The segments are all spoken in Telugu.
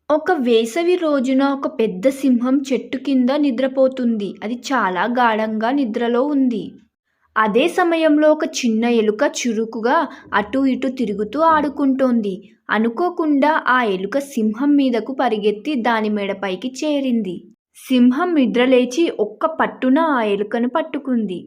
ఒక వేసవి రోజున ఒక పెద్ద సింహం చెట్టు కింద నిద్రపోతుంది. అది చాలా గాఢంగా నిద్రలో ఉంది. అదే సమయంలో ఒక చిన్న ఎలుక చురుకుగా అటూ ఇటూ తిరుగుతూ ఆడుకుంటోంది. అనుకోకుండా ఆ ఎలుక సింహం మీదకు పరిగెత్తి దాని మెడపైకి చేరింది. సింహం నిద్రలేచి ఒక్క పట్టున ఆ ఎలుకను పట్టుకుంది.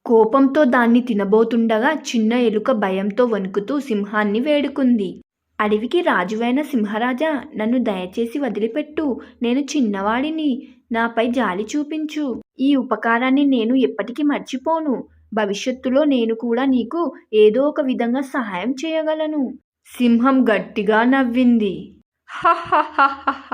కోపంతో దాన్ని తినబోతుండగా చిన్న ఎలుక భయంతో వణుకుతూ సింహాన్ని వేడుకుంది. అడవికి రాజువైన సింహరాజా, నన్ను దయచేసి వదిలిపెట్టు. నేను చిన్నవాడిని. నాపై జాలి చూపించు. ఈ ఉపకారాన్ని నేను ఎప్పటికీ మర్చిపోను. భవిష్యత్తులో నేను కూడా నీకు ఏదో ఒక విధంగా సహాయం చేయగలను. సింహం గట్టిగా నవ్వింది. హహహహహ!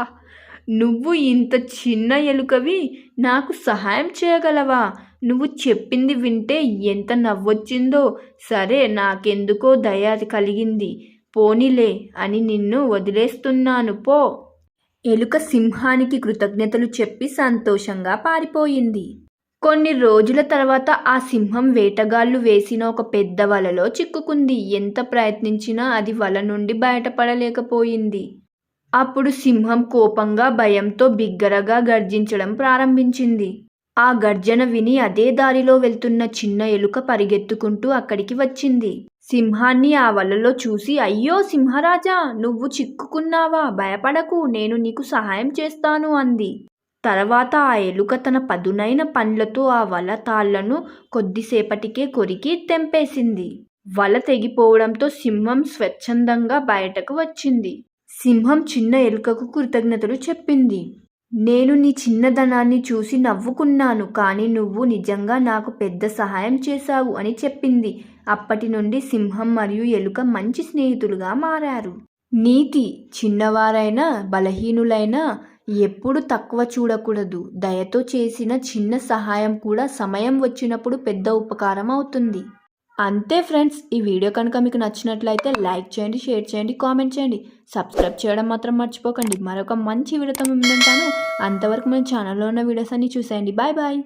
నువ్వు ఇంత చిన్న ఎలుకవి నాకు సహాయం చేయగలవా? నువ్వు చెప్పింది వింటే ఎంత నవ్వొచ్చిందో. సరే, నాకెందుకో దయ కలిగింది. పోనీలే అని నిన్ను వదిలేస్తున్నాను పో. ఎలుక సింహానికి కృతజ్ఞతలు చెప్పి సంతోషంగా పారిపోయింది. కొన్ని రోజుల తర్వాత ఆ సింహం వేటగాళ్లు వేసిన ఒక పెద్ద వలలో చిక్కుకుంది. ఎంత ప్రయత్నించినా అది వల నుండి బయటపడలేకపోయింది. అప్పుడు సింహం కోపంగా భయంతో బిగ్గరగా గర్జించడం ప్రారంభించింది. ఆ గర్జన విని అదే దారిలో వెళ్తున్న చిన్న ఎలుక పరిగెత్తుకుంటూ అక్కడికి వచ్చింది. సింహాన్ని ఆ వలలో చూసి, అయ్యో సింహరాజా, నువ్వు చిక్కుకున్నావా? భయపడకు, నేను నీకు సహాయం చేస్తాను అంది. తర్వాత ఆ ఎలుక తన పదునైన పండ్లతో ఆ వల తాళ్లను కొద్దిసేపటికే కొరికి తెంపేసింది. వల తెగిపోవడంతో సింహం స్వచ్ఛందంగా బయటకు వచ్చింది. సింహం చిన్న ఎలుకకు కృతజ్ఞతలు చెప్పింది. నేను నీ చిన్నదనాన్ని చూసి నవ్వుకున్నాను, కానీ నువ్వు నిజంగా నాకు పెద్ద సహాయం చేశావు అని చెప్పింది. అప్పటి నుండి సింహం మరియు ఎలుక మంచి స్నేహితులుగా మారారు. నీతి: చిన్నవారైనా బలహీనులైనా ఎప్పుడు తక్కువ చూడకూడదు. దయతో చేసిన చిన్న సహాయం కూడా సమయం వచ్చినప్పుడు పెద్ద ఉపకారం అవుతుంది. అంతే ఫ్రెండ్స్, ఈ వీడియో కనుక మీకు నచ్చినట్లయితే లైక్ చేయండి, షేర్ చేయండి, కామెంట్ చేయండి. సబ్స్క్రైబ్ చేయడం మాత్రం మర్చిపోకండి. మరొక మంచి వీడియోతో మేము ఉంటాను. అంతవరకు మన ఛానల్లో ఉన్న వీడియోస్ అన్ని చూసేయండి. Bye bye.